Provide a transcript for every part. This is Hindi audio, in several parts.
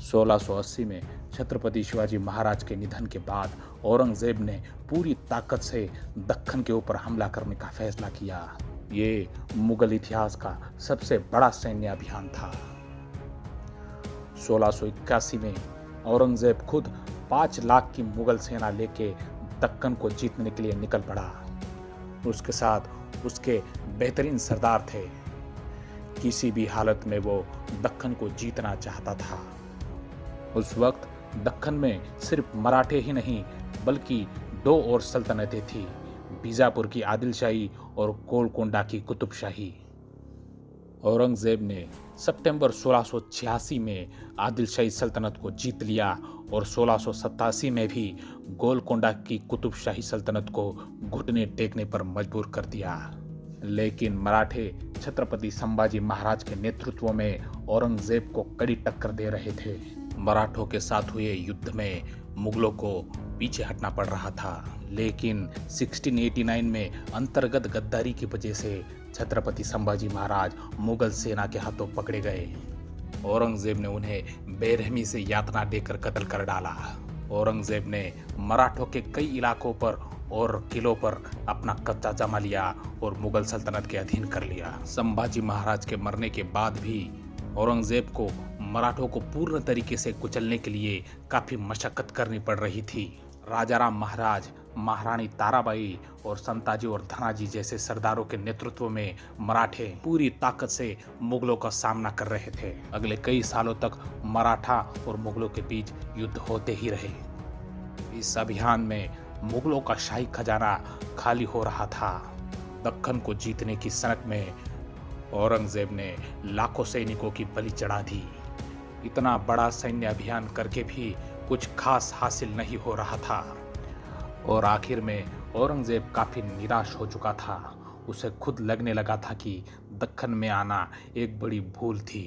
1680 में छत्रपति शिवाजी महाराज के निधन के बाद औरंगजेब ने पूरी ताकत से दक्कन के ऊपर हमला करने का फैसला किया। ये मुगल इतिहास का सबसे बड़ा सैन्य अभियान था। 1681 में औरंगजेब खुद 5 लाख की मुगल सेना लेके दक्कन को जीतने के लिए निकल पड़ा। उसके साथ उसके बेहतरीन सरदार थे। किसी भी हालत में वो दक्कन को जीतना चाहता था। उस वक्त दक्कन में सिर्फ मराठे ही नहीं बल्कि 2 और सल्तनतें थी, बीजापुर की आदिलशाही और गोलकोंडा की कुतुबशाही। औरंगजेब ने सितंबर 1686 में आदिलशाही सल्तनत को जीत लिया और 1687 में भी गोलकोंडा की कुतुबशाही सल्तनत को घुटने टेकने पर मजबूर कर दिया। लेकिन मराठे छत्रपति संभाजी महाराज के नेतृत्व में औरंगजेब को कड़ी टक्कर दे रहे थे। मराठों के साथ हुए युद्ध में मुगलों को पीछे हटना पड़ रहा था, लेकिन 1689 में अंतर्गत गद्दारी की वजह से छत्रपति संभाजी महाराज मुगल सेना के हाथों पकड़े गए। औरंगजेब ने उन्हें बेरहमी से यातना देकर कत्ल कर डाला। औरंगजेब ने मराठों के कई इलाकों पर और किलों पर अपना कब्जा जमा लिया और मुगल सल्तनत के अधीन कर लिया। संभाजी महाराज के मरने के बाद भी औरंगजेब को मराठों को पूर्ण तरीके से कुचलने के लिए काफी मशक्कत करनी पड़ रही थी। राजाराम महाराज, महारानी ताराबाई और संताजी और धनाजी जैसे सरदारों के नेतृत्व में मराठे पूरी ताकत से मुगलों का सामना कर रहे थे। अगले कई सालों तक मराठा और मुगलों के बीच युद्ध होते ही रहे। इस अभियान में मुगलों का शाही खजाना खाली हो रहा था। दक्कन को जीतने की सनक में औरंगजेब ने लाखों सैनिकों की बलि चढ़ा दी। इतना बड़ा सैन्य अभियान करके भी कुछ खास हासिल नहीं हो रहा था और आखिर में औरंगजेब काफी निराश हो चुका था। उसे खुद लगने लगा था कि दक्कन में आना एक बड़ी भूल थी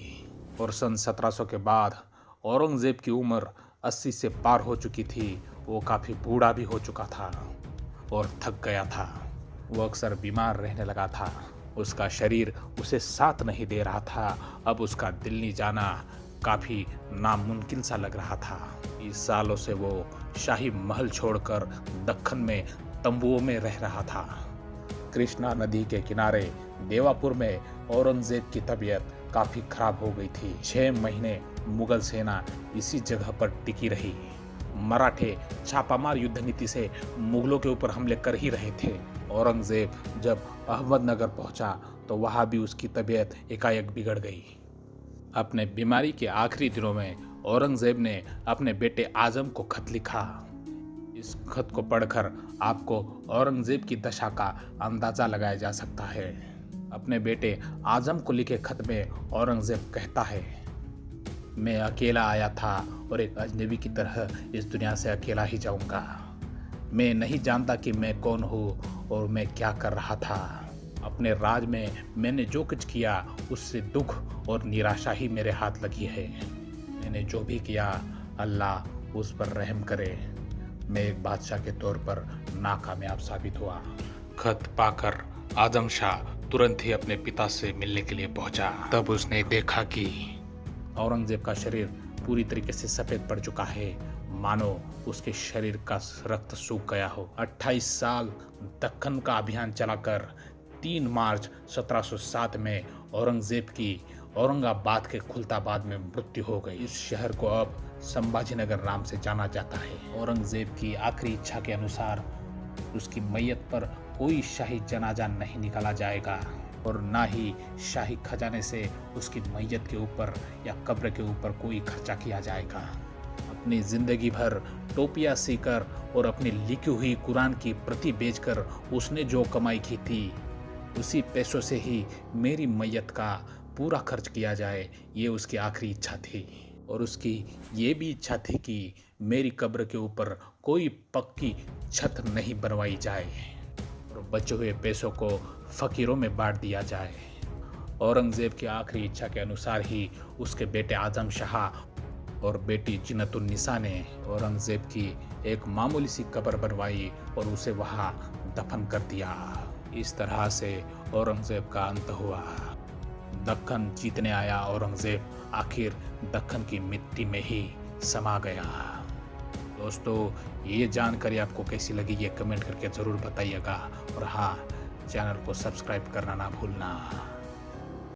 और सन 1700 के बाद औरंगजेब की उम्र 80 से पार हो चुकी थी। वो काफी बूढ़ा भी हो चुका था और थक गया था। वो अक्सर बीमार रहने लगा था। उसका शरीर उसे साथ नहीं दे रहा था। अब उसका दिल्ली जाना काफी नामुमकिन सा लग रहा था। इस सालों से वो शाही महल छोड़कर दक्कन में तंबुओं में रह रहा था। कृष्णा नदी के किनारे देवापुर में औरंगजेब की तबीयत काफी खराब हो गई थी। 6 महीने मुगल सेना इसी जगह पर टिकी रही। मराठे छापामार युद्ध नीति से मुगलों के ऊपर हमले कर ही रहे थे। औरंगजेब जब अहमदनगर पहुंचा तो वहां भी उसकी तबीयत एकाएक बिगड़ गई। अपने बीमारी के आखिरी दिनों में औरंगजेब ने अपने बेटे आजम को खत लिखा। इस खत को पढ़कर आपको औरंगजेब की दशा का अंदाजा लगाया जा सकता है। अपने बेटे आजम को लिखे खत में औरंगजेब कहता है, मैं अकेला आया था और एक अजनबी की तरह इस दुनिया से अकेला ही जाऊंगा। मैं नहीं जानता कि मैं कौन हूँ और मैं क्या कर रहा था। अपने राज में मैंने जो कुछ किया उससे दुख और निराशा ही मेरे हाथ लगी है। मैंने जो भी किया अल्लाह उस पर रहम करे। मैं एक बादशाह के तौर पर नाकामयाब साबित हुआ। खत पाकर आजम शाह तुरंत ही अपने पिता से मिलने के लिए पहुंचा। तब उसने देखा कि औरंगजेब का शरीर पूरी तरीके से सफेद पड़ चुका है, मानो उसके शरीर का रक्त सूख गया हो। 28 साल दक्कन का अभियान चलाकर 3 मार्च 1707 में औरंगजेब की औरंगाबाद के खुलताबाद में मृत्यु हो गई। इस शहर को अब संभाजीनगर नाम से जाना जाता है। औरंगजेब की आखिरी इच्छा के अनुसार उसकी मैयत पर कोई शाही जनाजा नहीं निकाला जाएगा और ना ही शाही खजाने से उसकी मैयत के ऊपर या कब्र के ऊपर कोई खर्चा किया जाएगा। अपनी जिंदगी भर टोपियां सीकर और अपनी लिखी हुई कुरान की प्रति बेचकर उसने जो कमाई की थी उसी पैसों से ही मेरी मैयत का पूरा खर्च किया जाए, ये उसकी आखिरी इच्छा थी। और उसकी ये भी इच्छा थी कि मेरी कब्र के ऊपर कोई पक्की छत नहीं बनवाई जाए और बचे हुए पैसों को फकीरों में बांट दिया जाए। औरंगजेब की आखिरी इच्छा के अनुसार ही उसके बेटे आजम शाह और बेटी जिनतुन्निसा ने औरंगजेब की एक मामूली सी कब्र बनवाई और उसे वहां दफन कर दिया। इस तरह से औरंगजेब का अंत हुआ। दक्कन जीतने आया औरंगजेब आखिर दक्कन की मिट्टी में ही समा गया। दोस्तों, ये जानकारी आपको कैसी लगी ये कमेंट करके ज़रूर बताइएगा और हाँ, चैनल को सब्सक्राइब करना ना भूलना।